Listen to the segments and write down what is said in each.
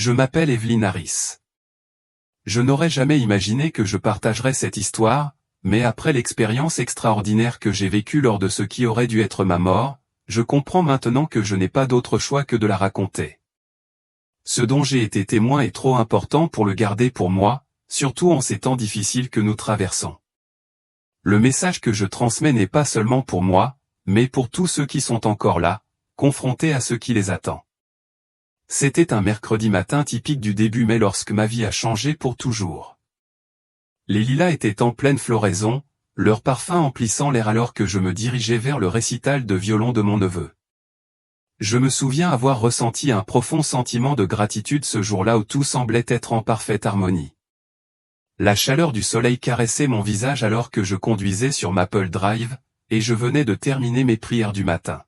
Je m'appelle Evelyn Harris. Je n'aurais jamais imaginé que je partagerais cette histoire, mais après l'expérience extraordinaire que j'ai vécue lors de ce qui aurait dû être ma mort, je comprends maintenant que je n'ai pas d'autre choix que de la raconter. Ce dont j'ai été témoin est trop important pour le garder pour moi, surtout en ces temps difficiles que nous traversons. Le message que je transmets n'est pas seulement pour moi, mais pour tous ceux qui sont encore là, confrontés à ce qui les attend. C'était un mercredi matin typique du début mai lorsque ma vie a changé pour toujours. Les lilas étaient en pleine floraison, leur parfum emplissant l'air alors que je me dirigeais vers le récital de violon de mon neveu. Je me souviens avoir ressenti un profond sentiment de gratitude ce jour-là où tout semblait être en parfaite harmonie. La chaleur du soleil caressait mon visage alors que je conduisais sur Maple Drive, et je venais de terminer mes prières du matin.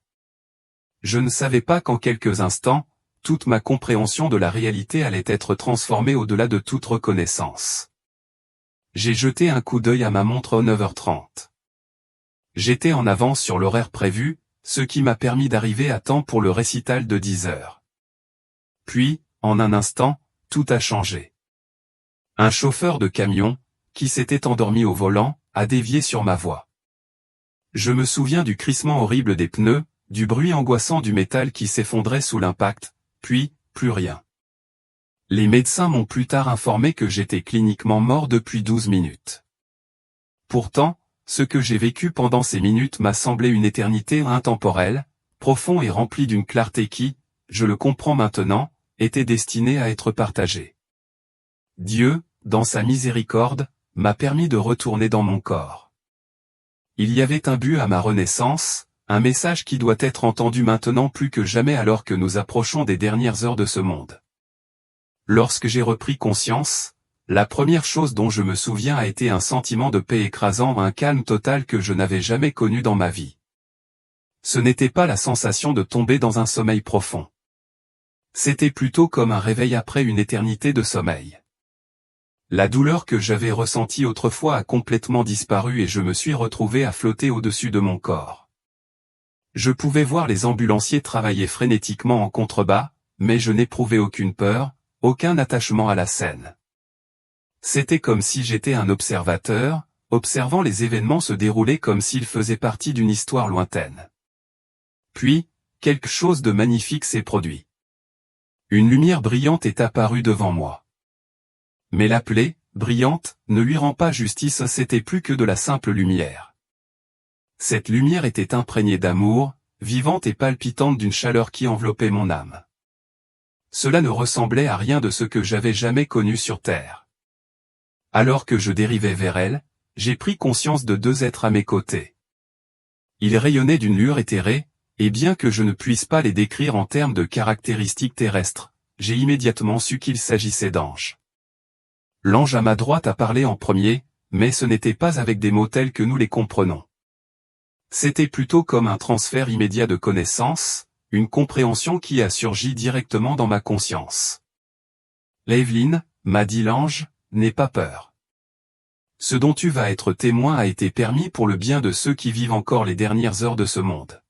Je ne savais pas qu'en quelques instants, toute ma compréhension de la réalité allait être transformée au-delà de toute reconnaissance. J'ai jeté un coup d'œil à ma montre à 9h30. J'étais en avance sur l'horaire prévu, ce qui m'a permis d'arriver à temps pour le récital de 10h. Puis, en un instant, tout a changé. Un chauffeur de camion, qui s'était endormi au volant, a dévié sur ma voie. Je me souviens du crissement horrible des pneus, du bruit angoissant du métal qui s'effondrait sous l'impact, puis, plus rien. Les médecins m'ont plus tard informé que j'étais cliniquement mort depuis 12 minutes. Pourtant, ce que j'ai vécu pendant ces minutes m'a semblé une éternité intemporelle, profond et rempli d'une clarté qui, je le comprends maintenant, était destinée à être partagée. Dieu, dans sa miséricorde, m'a permis de retourner dans mon corps. Il y avait un but à ma renaissance, un message qui doit être entendu maintenant plus que jamais alors que nous approchons des dernières heures de ce monde. Lorsque j'ai repris conscience, la première chose dont je me souviens a été un sentiment de paix écrasant, un calme total que je n'avais jamais connu dans ma vie. Ce n'était pas la sensation de tomber dans un sommeil profond. C'était plutôt comme un réveil après une éternité de sommeil. La douleur que j'avais ressentie autrefois a complètement disparu et je me suis retrouvé à flotter au-dessus de mon corps. Je pouvais voir les ambulanciers travailler frénétiquement en contrebas, mais je n'éprouvais aucune peur, aucun attachement à la scène. C'était comme si j'étais un observateur, observant les événements se dérouler comme s'ils faisaient partie d'une histoire lointaine. Puis, quelque chose de magnifique s'est produit. Une lumière brillante est apparue devant moi. Mais l'appeler, brillante, ne lui rend pas justice, c'était plus que de la simple lumière. Cette lumière était imprégnée d'amour, vivante et palpitante d'une chaleur qui enveloppait mon âme. Cela ne ressemblait à rien de ce que j'avais jamais connu sur Terre. Alors que je dérivais vers elle, j'ai pris conscience de deux êtres à mes côtés. Ils rayonnaient d'une lueur éthérée, et bien que je ne puisse pas les décrire en termes de caractéristiques terrestres, j'ai immédiatement su qu'il s'agissait d'anges. L'ange à ma droite a parlé en premier, mais ce n'était pas avec des mots tels que nous les comprenons. C'était plutôt comme un transfert immédiat de connaissances, une compréhension qui a surgi directement dans ma conscience. « Evelyn, m'a dit l'ange, n'aie pas peur. Ce dont tu vas être témoin a été permis pour le bien de ceux qui vivent encore les dernières heures de ce monde. »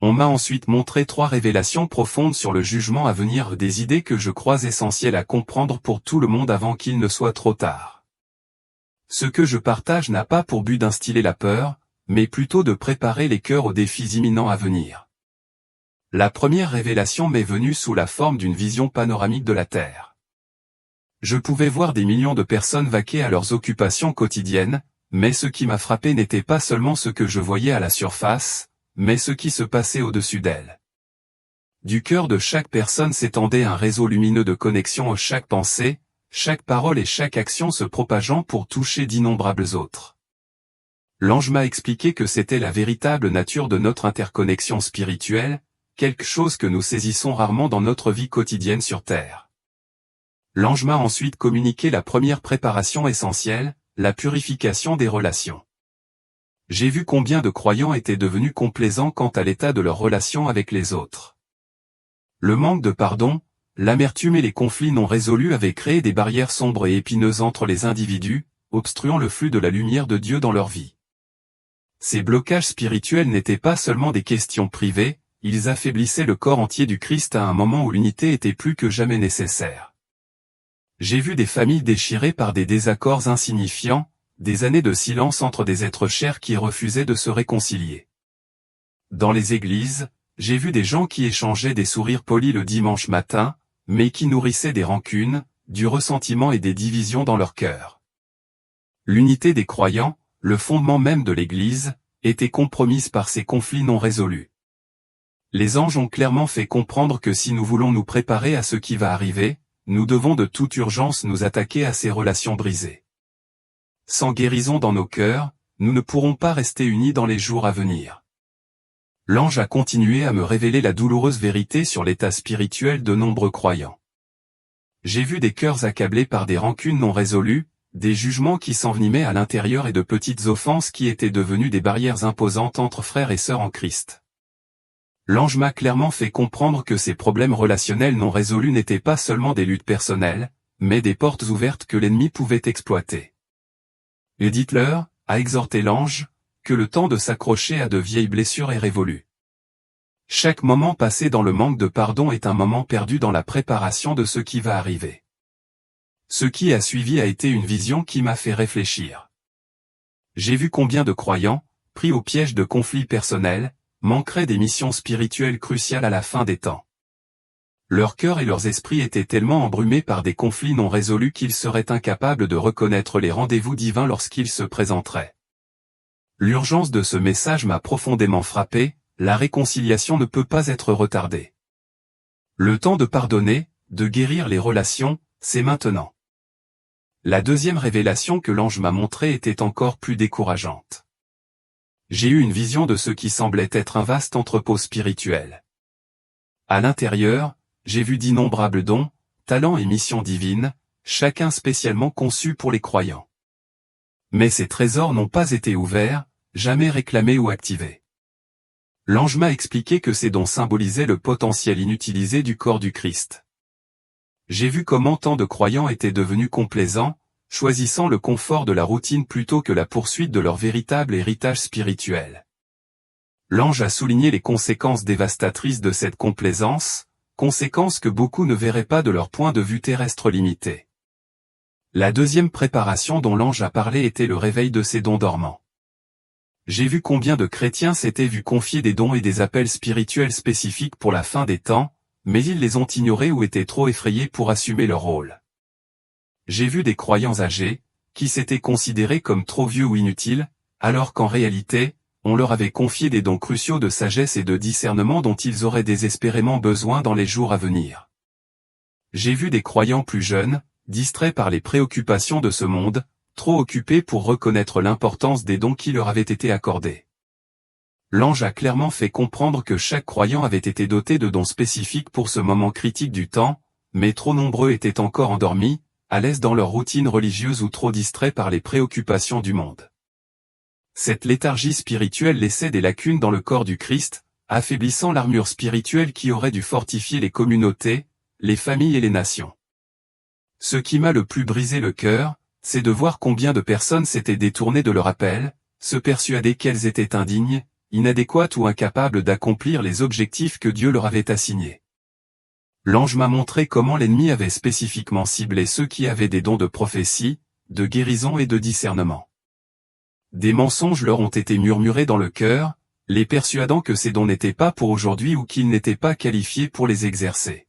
On m'a ensuite montré 3 révélations profondes sur le jugement à venir, des idées que je crois essentielles à comprendre pour tout le monde avant qu'il ne soit trop tard. Ce que je partage n'a pas pour but d'instiller la peur, mais plutôt de préparer les cœurs aux défis imminents à venir. La première révélation m'est venue sous la forme d'une vision panoramique de la Terre. Je pouvais voir des millions de personnes vaquer à leurs occupations quotidiennes, mais ce qui m'a frappé n'était pas seulement ce que je voyais à la surface, mais ce qui se passait au-dessus d'elle. Du cœur de chaque personne s'étendait un réseau lumineux de connexion où chaque pensée, chaque parole et chaque action se propageant pour toucher d'innombrables autres. L'ange m'a expliqué que c'était la véritable nature de notre interconnexion spirituelle, quelque chose que nous saisissons rarement dans notre vie quotidienne sur Terre. L'ange m'a ensuite communiqué la première préparation essentielle, la purification des relations. J'ai vu combien de croyants étaient devenus complaisants quant à l'état de leurs relations avec les autres. Le manque de pardon, l'amertume et les conflits non résolus avaient créé des barrières sombres et épineuses entre les individus, obstruant le flux de la lumière de Dieu dans leur vie. Ces blocages spirituels n'étaient pas seulement des questions privées, ils affaiblissaient le corps entier du Christ à un moment où l'unité était plus que jamais nécessaire. J'ai vu des familles déchirées par des désaccords insignifiants, des années de silence entre des êtres chers qui refusaient de se réconcilier. Dans les églises, j'ai vu des gens qui échangeaient des sourires polis le dimanche matin, mais qui nourrissaient des rancunes, du ressentiment et des divisions dans leur cœur. L'unité des croyants, le fondement même de l'Église, était compromise par ces conflits non résolus. Les anges ont clairement fait comprendre que si nous voulons nous préparer à ce qui va arriver, nous devons de toute urgence nous attaquer à ces relations brisées. Sans guérison dans nos cœurs, nous ne pourrons pas rester unis dans les jours à venir. L'ange a continué à me révéler la douloureuse vérité sur l'état spirituel de nombreux croyants. J'ai vu des cœurs accablés par des rancunes non résolues, des jugements qui s'envenimaient à l'intérieur et de petites offenses qui étaient devenues des barrières imposantes entre frères et sœurs en Christ. L'ange m'a clairement fait comprendre que ces problèmes relationnels non résolus n'étaient pas seulement des luttes personnelles, mais des portes ouvertes que l'ennemi pouvait exploiter. Et dites-leur, a exhorté l'ange, que le temps de s'accrocher à de vieilles blessures est révolu. Chaque moment passé dans le manque de pardon est un moment perdu dans la préparation de ce qui va arriver. Ce qui a suivi a été une vision qui m'a fait réfléchir. J'ai vu combien de croyants, pris au piège de conflits personnels, manqueraient des missions spirituelles cruciales à la fin des temps. Leurs cœurs et leurs esprits étaient tellement embrumés par des conflits non résolus qu'ils seraient incapables de reconnaître les rendez-vous divins lorsqu'ils se présenteraient. L'urgence de ce message m'a profondément frappé, la réconciliation ne peut pas être retardée. Le temps de pardonner, de guérir les relations, c'est maintenant. La deuxième révélation que l'ange m'a montrée était encore plus décourageante. J'ai eu une vision de ce qui semblait être un vaste entrepôt spirituel. À l'intérieur, j'ai vu d'innombrables dons, talents et missions divines, chacun spécialement conçu pour les croyants. Mais ces trésors n'ont pas été ouverts, jamais réclamés ou activés. L'ange m'a expliqué que ces dons symbolisaient le potentiel inutilisé du corps du Christ. J'ai vu comment tant de croyants étaient devenus complaisants, choisissant le confort de la routine plutôt que la poursuite de leur véritable héritage spirituel. L'ange a souligné les conséquences dévastatrices de cette complaisance, conséquences que beaucoup ne verraient pas de leur point de vue terrestre limité. La deuxième préparation dont l'ange a parlé était le réveil de ces dons dormants. J'ai vu combien de chrétiens s'étaient vus confier des dons et des appels spirituels spécifiques pour la fin des temps, mais ils les ont ignorés ou étaient trop effrayés pour assumer leur rôle. J'ai vu des croyants âgés, qui s'étaient considérés comme trop vieux ou inutiles, alors qu'en réalité, on leur avait confié des dons cruciaux de sagesse et de discernement dont ils auraient désespérément besoin dans les jours à venir. J'ai vu des croyants plus jeunes, distraits par les préoccupations de ce monde, trop occupés pour reconnaître l'importance des dons qui leur avaient été accordés. L'ange a clairement fait comprendre que chaque croyant avait été doté de dons spécifiques pour ce moment critique du temps, mais trop nombreux étaient encore endormis, à l'aise dans leur routine religieuse ou trop distraits par les préoccupations du monde. Cette léthargie spirituelle laissait des lacunes dans le corps du Christ, affaiblissant l'armure spirituelle qui aurait dû fortifier les communautés, les familles et les nations. Ce qui m'a le plus brisé le cœur, c'est de voir combien de personnes s'étaient détournées de leur appel, se persuader qu'elles étaient indignes, inadéquates ou incapables d'accomplir les objectifs que Dieu leur avait assignés. L'ange m'a montré comment l'ennemi avait spécifiquement ciblé ceux qui avaient des dons de prophétie, de guérison et de discernement. Des mensonges leur ont été murmurés dans le cœur, les persuadant que ces dons n'étaient pas pour aujourd'hui ou qu'ils n'étaient pas qualifiés pour les exercer.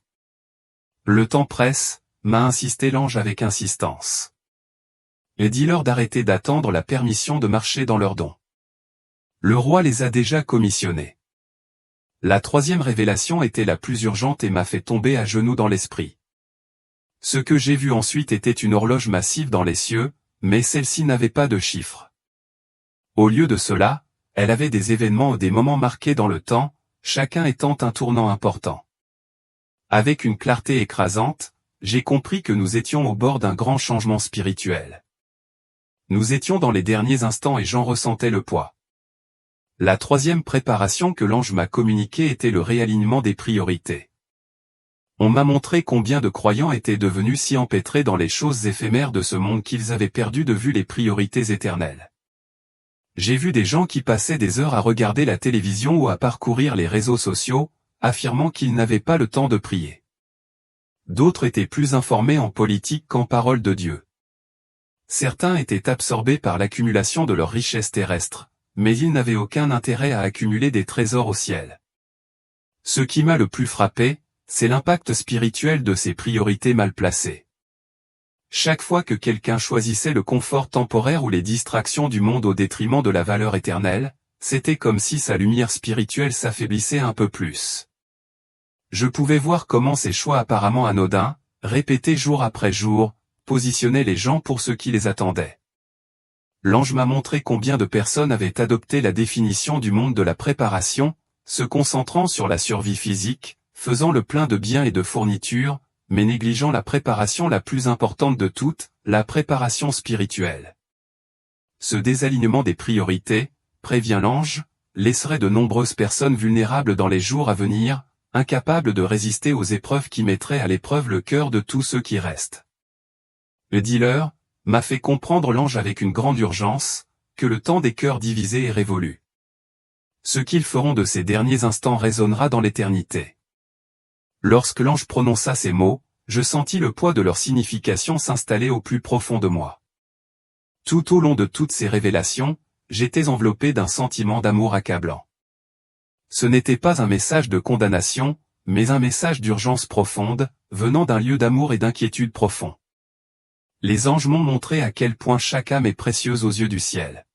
Le temps presse, m'a insisté l'ange avec insistance. Et dis-leur d'arrêter d'attendre la permission de marcher dans leurs dons. Le roi les a déjà commissionnés. La troisième révélation était la plus urgente et m'a fait tomber à genoux dans l'esprit. Ce que j'ai vu ensuite était une horloge massive dans les cieux, mais celle-ci n'avait pas de chiffre. Au lieu de cela, elle avait des événements ou des moments marqués dans le temps, chacun étant un tournant important. Avec une clarté écrasante, j'ai compris que nous étions au bord d'un grand changement spirituel. Nous étions dans les derniers instants et j'en ressentais le poids. La troisième préparation que l'ange m'a communiquée était le réalignement des priorités. On m'a montré combien de croyants étaient devenus si empêtrés dans les choses éphémères de ce monde qu'ils avaient perdu de vue les priorités éternelles. J'ai vu des gens qui passaient des heures à regarder la télévision ou à parcourir les réseaux sociaux, affirmant qu'ils n'avaient pas le temps de prier. D'autres étaient plus informés en politique qu'en parole de Dieu. Certains étaient absorbés par l'accumulation de leurs richesses terrestres, mais ils n'avaient aucun intérêt à accumuler des trésors au ciel. Ce qui m'a le plus frappé, c'est l'impact spirituel de ces priorités mal placées. Chaque fois que quelqu'un choisissait le confort temporaire ou les distractions du monde au détriment de la valeur éternelle, c'était comme si sa lumière spirituelle s'affaiblissait un peu plus. Je pouvais voir comment ces choix apparemment anodins, répétés jour après jour, positionnaient les gens pour ce qui les attendait. L'ange m'a montré combien de personnes avaient adopté la définition du monde de la préparation, se concentrant sur la survie physique, faisant le plein de biens et de fournitures, mais négligeant la préparation la plus importante de toutes, la préparation spirituelle. Ce désalignement des priorités, prévient l'ange, laisserait de nombreuses personnes vulnérables dans les jours à venir, incapables de résister aux épreuves qui mettraient à l'épreuve le cœur de tous ceux qui restent. Le dealer m'a fait comprendre l'ange avec une grande urgence, que le temps des cœurs divisés est révolu. Ce qu'ils feront de ces derniers instants résonnera dans l'éternité. Lorsque l'ange prononça ces mots, je sentis le poids de leur signification s'installer au plus profond de moi. Tout au long de toutes ces révélations, j'étais enveloppé d'un sentiment d'amour accablant. Ce n'était pas un message de condamnation, mais un message d'urgence profonde, venant d'un lieu d'amour et d'inquiétude profond. Les anges m'ont montré à quel point chaque âme est précieuse aux yeux du ciel.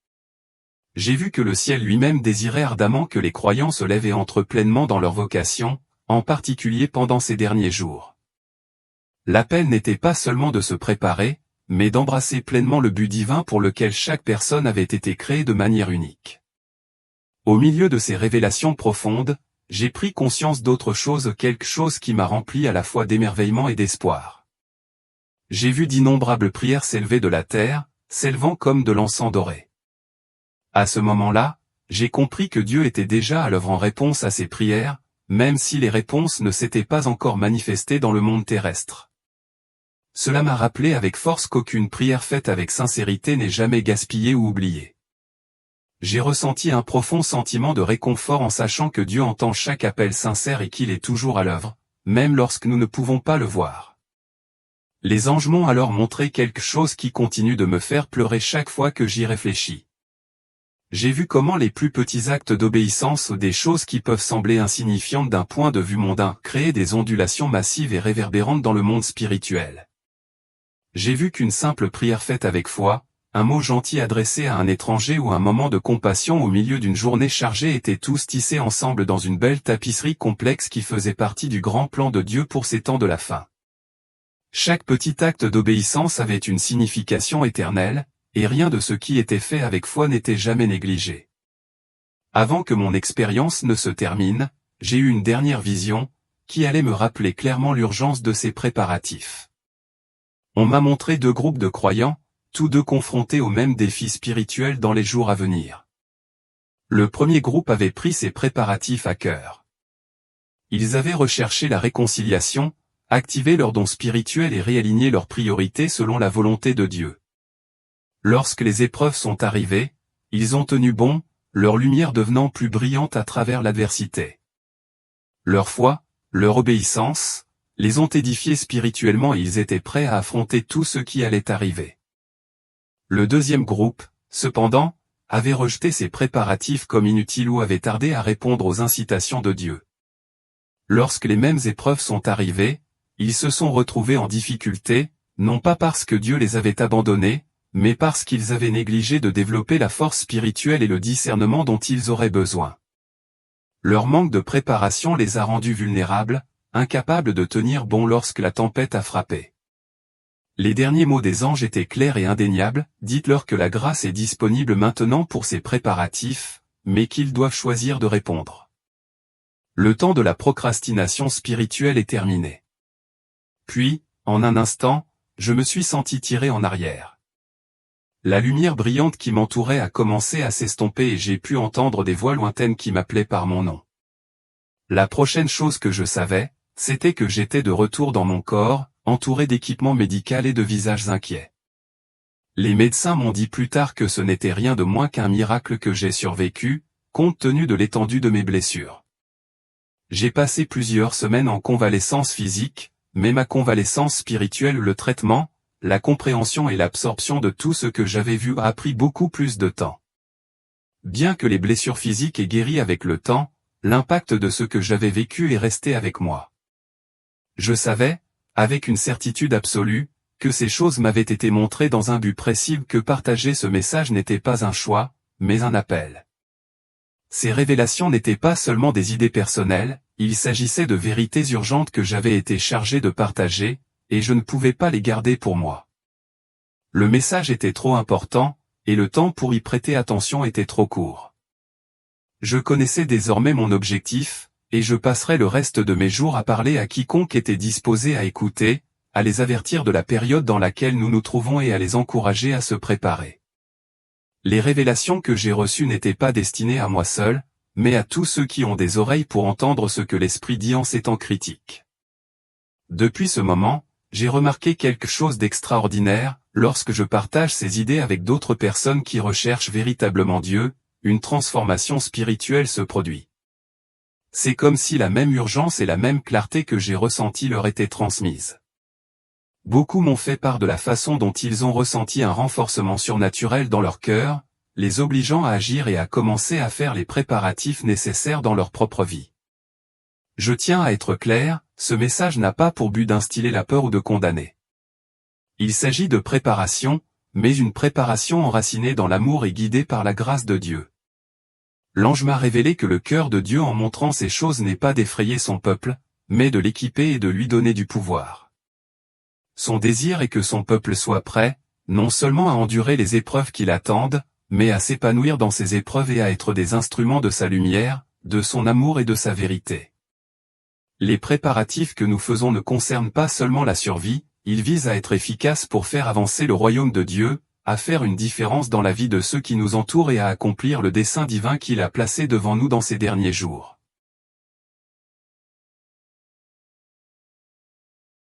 J'ai vu que le ciel lui-même désirait ardemment que les croyants se lèvent et entrent pleinement dans leur vocation, en particulier pendant ces derniers jours. L'appel n'était pas seulement de se préparer, mais d'embrasser pleinement le but divin pour lequel chaque personne avait été créée de manière unique. Au milieu de ces révélations profondes, j'ai pris conscience d'autre chose, quelque chose qui m'a rempli à la fois d'émerveillement et d'espoir. J'ai vu d'innombrables prières s'élever de la terre, s'élevant comme de l'encens doré. À ce moment-là, j'ai compris que Dieu était déjà à l'œuvre en réponse à ces prières, même si les réponses ne s'étaient pas encore manifestées dans le monde terrestre. Cela m'a rappelé avec force qu'aucune prière faite avec sincérité n'est jamais gaspillée ou oubliée. J'ai ressenti un profond sentiment de réconfort en sachant que Dieu entend chaque appel sincère et qu'il est toujours à l'œuvre, même lorsque nous ne pouvons pas le voir. Les anges m'ont alors montré quelque chose qui continue de me faire pleurer chaque fois que j'y réfléchis. J'ai vu comment les plus petits actes d'obéissance ou des choses qui peuvent sembler insignifiantes d'un point de vue mondain créaient des ondulations massives et réverbérantes dans le monde spirituel. J'ai vu qu'une simple prière faite avec foi, un mot gentil adressé à un étranger ou un moment de compassion au milieu d'une journée chargée étaient tous tissés ensemble dans une belle tapisserie complexe qui faisait partie du grand plan de Dieu pour ces temps de la fin. Chaque petit acte d'obéissance avait une signification éternelle, et rien de ce qui était fait avec foi n'était jamais négligé. Avant que mon expérience ne se termine, j'ai eu une dernière vision, qui allait me rappeler clairement l'urgence de ces préparatifs. On m'a montré deux groupes de croyants, tous deux confrontés aux mêmes défis spirituels dans les jours à venir. Le premier groupe avait pris ces préparatifs à cœur. Ils avaient recherché la réconciliation, activé leurs dons spirituels et réaligné leurs priorités selon la volonté de Dieu. Lorsque les épreuves sont arrivées, ils ont tenu bon, leur lumière devenant plus brillante à travers l'adversité. Leur foi, leur obéissance, les ont édifiés spirituellement et ils étaient prêts à affronter tout ce qui allait arriver. Le deuxième groupe, cependant, avait rejeté ces préparatifs comme inutiles ou avait tardé à répondre aux incitations de Dieu. Lorsque les mêmes épreuves sont arrivées, ils se sont retrouvés en difficulté, non pas parce que Dieu les avait abandonnés, mais parce qu'ils avaient négligé de développer la force spirituelle et le discernement dont ils auraient besoin. Leur manque de préparation les a rendus vulnérables, incapables de tenir bon lorsque la tempête a frappé. Les derniers mots des anges étaient clairs et indéniables, dites-leur que la grâce est disponible maintenant pour ces préparatifs, mais qu'ils doivent choisir de répondre. Le temps de la procrastination spirituelle est terminé. Puis, en un instant, je me suis senti tiré en arrière. La lumière brillante qui m'entourait a commencé à s'estomper et j'ai pu entendre des voix lointaines qui m'appelaient par mon nom. La prochaine chose que je savais, c'était que j'étais de retour dans mon corps, entouré d'équipements médicaux et de visages inquiets. Les médecins m'ont dit plus tard que ce n'était rien de moins qu'un miracle que j'ai survécu, compte tenu de l'étendue de mes blessures. J'ai passé plusieurs semaines en convalescence physique, mais ma convalescence spirituelle, le traitement, la compréhension et l'absorption de tout ce que j'avais vu a pris beaucoup plus de temps. Bien que les blessures physiques aient guéri avec le temps, l'impact de ce que j'avais vécu est resté avec moi. Je savais, avec une certitude absolue, que ces choses m'avaient été montrées dans un but précis, que partager ce message n'était pas un choix, mais un appel. Ces révélations n'étaient pas seulement des idées personnelles, il s'agissait de vérités urgentes que j'avais été chargé de partager, et je ne pouvais pas les garder pour moi. Le message était trop important, et le temps pour y prêter attention était trop court. Je connaissais désormais mon objectif, et je passerais le reste de mes jours à parler à quiconque était disposé à écouter, à les avertir de la période dans laquelle nous nous trouvons et à les encourager à se préparer. Les révélations que j'ai reçues n'étaient pas destinées à moi seul, mais à tous ceux qui ont des oreilles pour entendre ce que l'Esprit dit en ces temps critiques. Depuis ce moment, j'ai remarqué quelque chose d'extraordinaire, lorsque je partage ces idées avec d'autres personnes qui recherchent véritablement Dieu, une transformation spirituelle se produit. C'est comme si la même urgence et la même clarté que j'ai ressentie leur étaient transmises. Beaucoup m'ont fait part de la façon dont ils ont ressenti un renforcement surnaturel dans leur cœur, les obligeant à agir et à commencer à faire les préparatifs nécessaires dans leur propre vie. Je tiens à être clair, ce message n'a pas pour but d'instiller la peur ou de condamner. Il s'agit de préparation, mais une préparation enracinée dans l'amour et guidée par la grâce de Dieu. L'ange m'a révélé que le cœur de Dieu en montrant ces choses n'est pas d'effrayer son peuple, mais de l'équiper et de lui donner du pouvoir. Son désir est que son peuple soit prêt, non seulement à endurer les épreuves qui l'attendent, mais à s'épanouir dans ces épreuves et à être des instruments de sa lumière, de son amour et de sa vérité. Les préparatifs que nous faisons ne concernent pas seulement la survie, ils visent à être efficaces pour faire avancer le royaume de Dieu, à faire une différence dans la vie de ceux qui nous entourent et à accomplir le dessein divin qu'il a placé devant nous dans ces derniers jours.